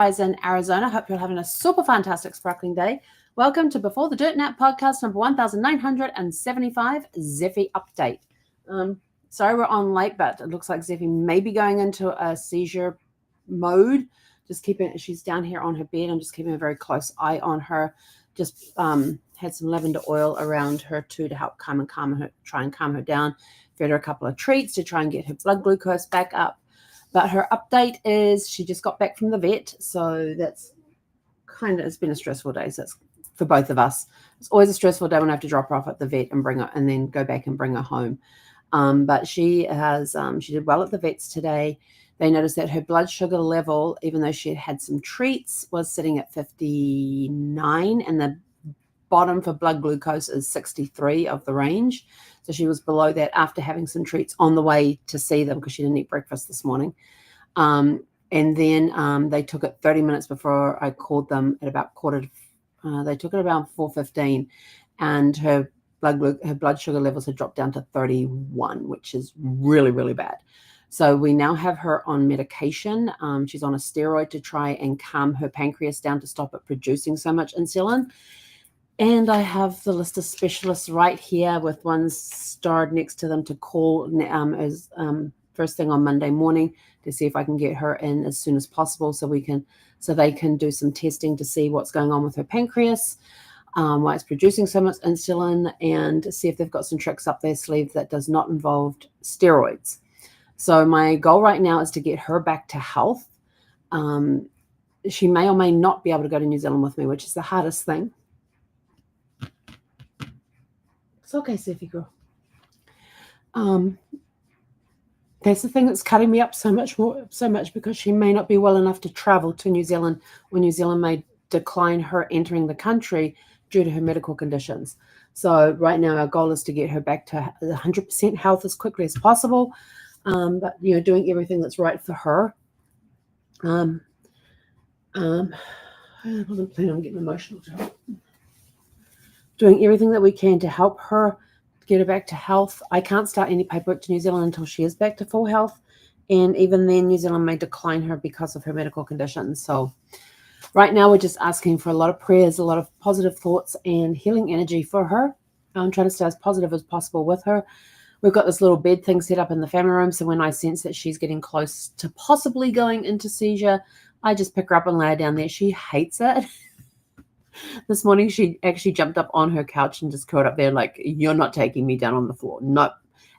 guys in Arizona. Hope you're having a super fantastic sparkling day. Welcome to Before the Dirt Nap podcast number 1975, Zephy update. Sorry we're on late, but it looks like Zephy may be going into a seizure mode. She's down here on her bed. I'm just keeping a very close eye on her. Just had some lavender oil around her too to help try and calm her down. Fed her a couple of treats to try and get her blood glucose back up. But her update is she just got back from the vet, so it's been a stressful day. So it's for both of us. It's always a stressful day when I have to drop her off at the vet and bring her, and then go back and bring her home. But she did well at the vets today. They noticed that her blood sugar level, even though she had some treats, was sitting at 59, and the bottom for blood glucose is 63 of the range. So she was below that after having some treats on the way to see them because she didn't eat breakfast this morning. And then they took it 30 minutes before I called them at about they took it around 4:15, and her blood sugar levels had dropped down to 31, which is really, really bad. So we now have her on medication. She's on a steroid to try and calm her pancreas down to stop it producing so much insulin. And I have the list of specialists right here with one starred next to them to call as first thing on Monday morning to see if I can get her in as soon as possible so they can do some testing to see what's going on with her pancreas, why it's producing so much insulin, and see if they've got some tricks up their sleeve that does not involve steroids. So my goal right now is to get her back to health. She may or may not be able to go to New Zealand with me, which is the hardest thing. It's okay, Zephy girl. That's the thing that's cutting me up so much because she may not be well enough to travel to New Zealand, when New Zealand may decline her entering the country due to her medical conditions. So right now our goal is to get her back to 100% health as quickly as possible. But doing everything that's right for her. I wasn't planning on getting emotional to her. Doing everything that we can to help her get her back to health. I can't start any paperwork to New Zealand until she is back to full health. And even then, New Zealand may decline her because of her medical conditions. So right now, we're just asking for a lot of prayers, a lot of positive thoughts and healing energy for her. I'm trying to stay as positive as possible with her. We've got this little bed thing set up in the family room. So when I sense that she's getting close to possibly going into seizure, I just pick her up and lay her down there. She hates it. This morning, she actually jumped up on her couch and just curled up there like, you're not taking me down on the floor. Nope.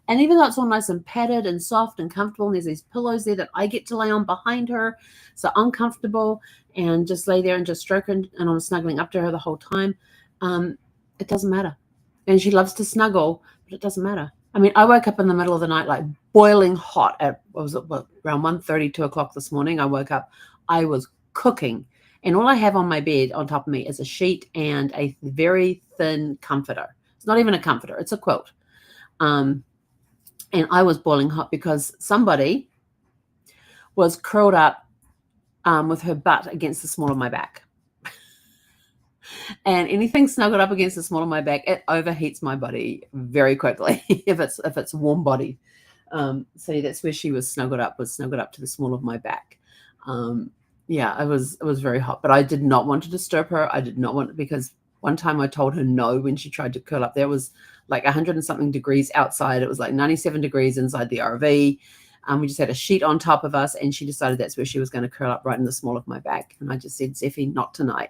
And even though it's all nice and padded and soft and comfortable, and there's these pillows there that I get to lay on behind her, so I'm comfortable and just lay there and just stroke her, and I'm snuggling up to her the whole time. It doesn't matter. And she loves to snuggle, but it doesn't matter. I mean, I woke up in the middle of the night like boiling hot at, around 1:30, 2 o'clock this morning. I woke up. I was cooking. And all I have on my bed on top of me is a sheet and a very thin comforter. It's not even a comforter. It's a quilt. And I was boiling hot because somebody was curled up with her butt against the small of my back. And anything snuggled up against the small of my back, it overheats my body very quickly if it's warm body. So that's where she was snuggled up to the small of my back. Yeah, it was very hot, but I did not want to disturb her. I did not want, because one time I told her no when she tried to curl up. There was like 100 and something degrees outside. It was like 97 degrees inside the RV. We just had a sheet on top of us, and she decided that's where she was going to curl up, right in the small of my back. And I just said, Zephy, not tonight.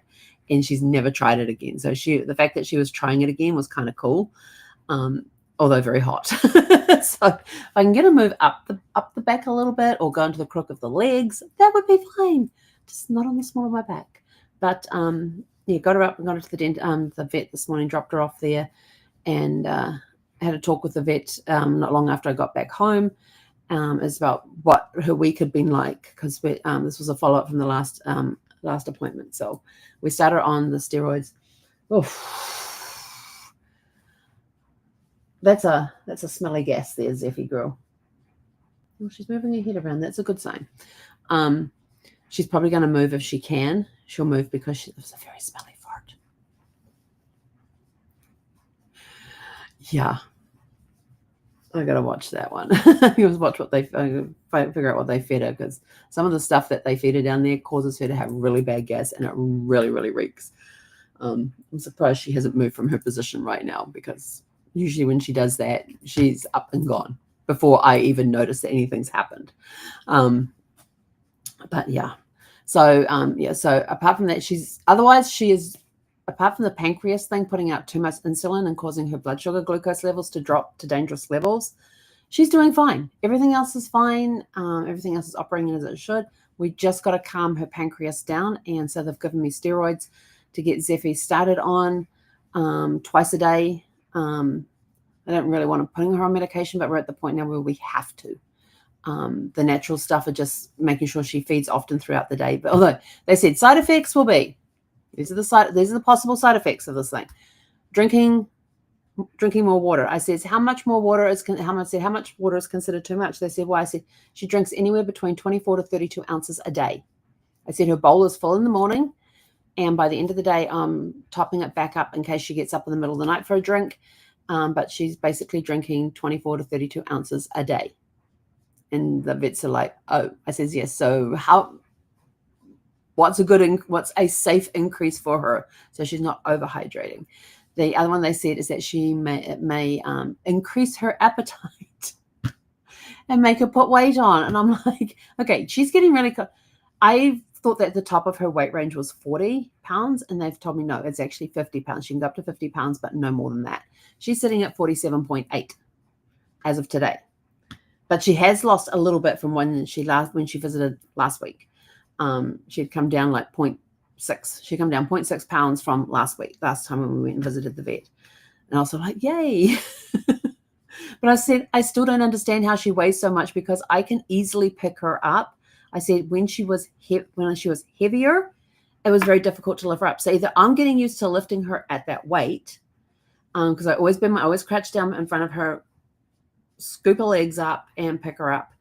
And she's never tried it again. So the fact that she was trying it again was kind of cool, although very hot. So if I can get her move up the back a little bit or go into the crook of the legs, that would be fine. Just not on the small of my back. But got her up and got her to the vet this morning, dropped her off there, and had a talk with the vet not long after I got back home. It's about what her week had been like, because this was a follow-up from the last appointment. So we started on the steroids. Oof. That's a smelly gas there, Zephy girl. Well, she's moving her head around. That's a good sign. She's probably going to move if she can. She'll move because it was a very smelly fart. Yeah. I gotta watch that one. You must watch what they figure out what they fed her, because some of the stuff that they feed her down there causes her to have really bad gas, and it really, really reeks. I'm surprised she hasn't moved from her position right now, because usually when she does that, she's up and gone before I even notice that anything's happened. But yeah, so so apart from that, she is apart from the pancreas thing putting out too much insulin and causing her blood sugar glucose levels to drop to dangerous levels, she's doing fine. Everything else is fine. Everything else is operating as it should. We just got to calm her pancreas down, and so they've given me steroids to get Zephy started on twice a day. I don't really want to put her on medication, but we're at the point now where we have to. The natural stuff are just making sure she feeds often throughout the day. But although they said side effects will be, these are the possible side effects of this thing. Drinking more water. I said, how much water is considered too much? They said, well, I said, she drinks anywhere between 24 to 32 ounces a day. I said, her bowl is full in the morning, and by the end of the day, I'm topping it back up in case she gets up in the middle of the night for a drink. But she's basically drinking 24 to 32 ounces a day. And the vets are like, oh, I says, yes. So what's a safe increase for her so she's not overhydrating? The other one they said is that it may increase her appetite and make her put weight on. And I'm like, okay, she's getting really I thought that the top of her weight range was 40 pounds, and they've told me no, it's actually 50 pounds. She can go up to 50 pounds, but no more than that. She's sitting at 47.8 as of today. But she has lost a little bit from when she visited last week. She'd come down like 0.6. She'd come down 0.6 pounds from last time when we went and visited the vet. And I was like, yay. But I said, I still don't understand how she weighs so much, because I can easily pick her up. I said when she was heavier, it was very difficult to lift her up. So either I'm getting used to lifting her at that weight, because I always crouch down in front of her, scoop her legs up and pick her up,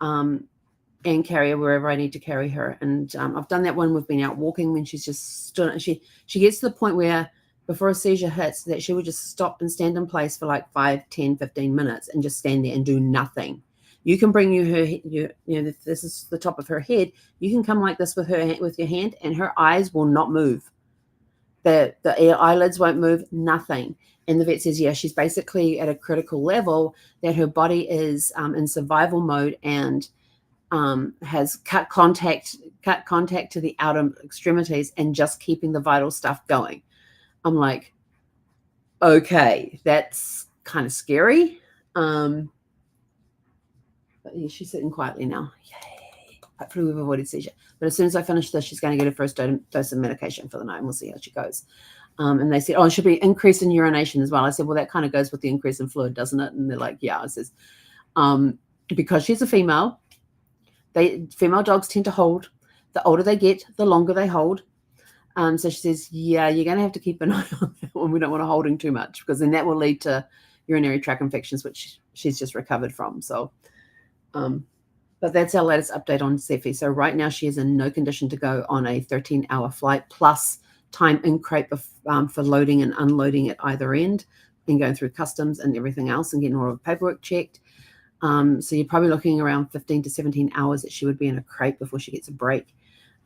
and carry her wherever I need to carry her. And I've done that when we've been out walking, when she's just stood. She gets to the point where before a seizure hits, that she would just stop and stand in place for like 5, 10, 15 minutes and just stand there and do nothing. You can bring this is the top of her head. You can come like this with your hand, and her eyes will not move. The eyelids won't move, nothing. And the vet says, yeah, she's basically at a critical level, that her body is in survival mode and has cut contact to the outer extremities and just keeping the vital stuff going. I'm like, okay, that's kind of scary. But yeah, she's sitting quietly now. Yay. Hopefully we've avoided seizure. But as soon as I finish this, she's going to get her first dose of medication for the night, and we'll see how she goes. And they said, oh, it should be increase in urination as well. I said, well, that kind of goes with the increase in fluid, doesn't it? And they're like, yeah. I says, because she's a female, female dogs tend to hold. The older they get, the longer they hold. So she says, yeah, you're going to have to keep an eye on that one. We don't want to hold too much, because then that will lead to urinary tract infections, which she's just recovered from. So, but that's our latest update on Zephy. So right now she is in no condition to go on a 13-hour flight, plus time in crate for loading and unloading at either end, and going through customs and everything else, and getting all of the paperwork checked. So you're probably looking around 15 to 17 hours that she would be in a crate before she gets a break.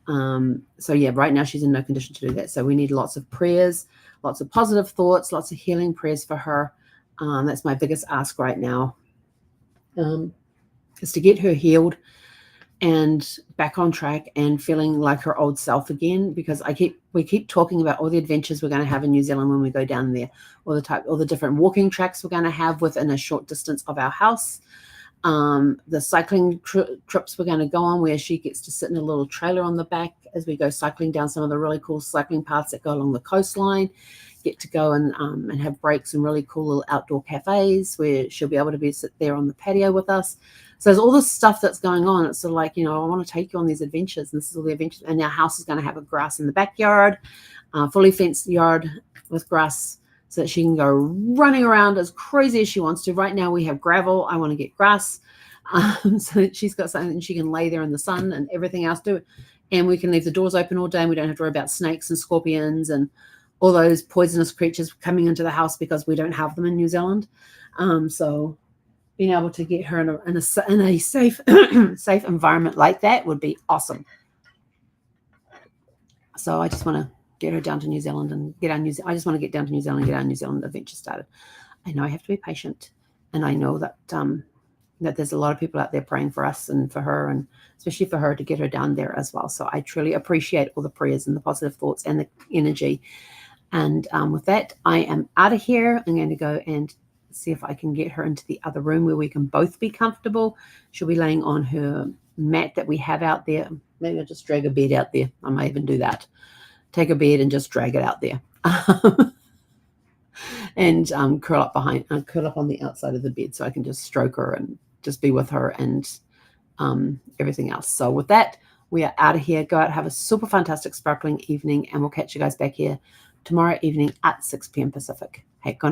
So yeah, right now she's in no condition to do that. So we need lots of prayers, lots of positive thoughts, lots of healing prayers for her. That's my biggest ask right now, is to get her healed and back on track and feeling like her old self again, because we keep talking about all the adventures we're going to have in New Zealand when we go down there, all the different walking tracks we're going to have within a short distance of our house, the cycling trips we're going to go on, where she gets to sit in a little trailer on the back as we go cycling down some of the really cool cycling paths that go along the coastline, get to go and have breaks in really cool little outdoor cafes where she'll be able to sit there on the patio with us. So there's all this stuff that's going on. It's sort of like, I want to take you on these adventures, and this is all the adventures. And our house is going to have a grass in the backyard, fully fenced yard with grass, so that she can go running around as crazy as she wants to. Right now we have gravel. I want to get grass, so that she's got something she can lay there in the sun and everything else do it. And we can leave the doors open all day, and we don't have to worry about snakes and scorpions and all those poisonous creatures coming into the house, because we don't have them in New Zealand. So being able to get her in a safe safe environment like that would be awesome. So I just want to get her down to New Zealand and get our New Zealand. I just want to get down to New Zealand and get our New Zealand adventure started. I know I have to be patient, and I know that that there's a lot of people out there praying for us and for her, and especially for her to get her down there as well. So I truly appreciate all the prayers and the positive thoughts and the energy. And with that, I am out of here. I'm going to go and see if I can get her into the other room where we can both be comfortable. She'll be laying on her mat that we have out there. Maybe I'll just drag a bed out there. I might even do that. Take a bed and just drag it out there. And curl up on the outside of the bed so I can just stroke her and just be with her and everything else. So with that, we are out of here. Go out, have a super fantastic sparkling evening, and we'll catch you guys back here tomorrow evening at 6 p.m. Pacific. Hey, go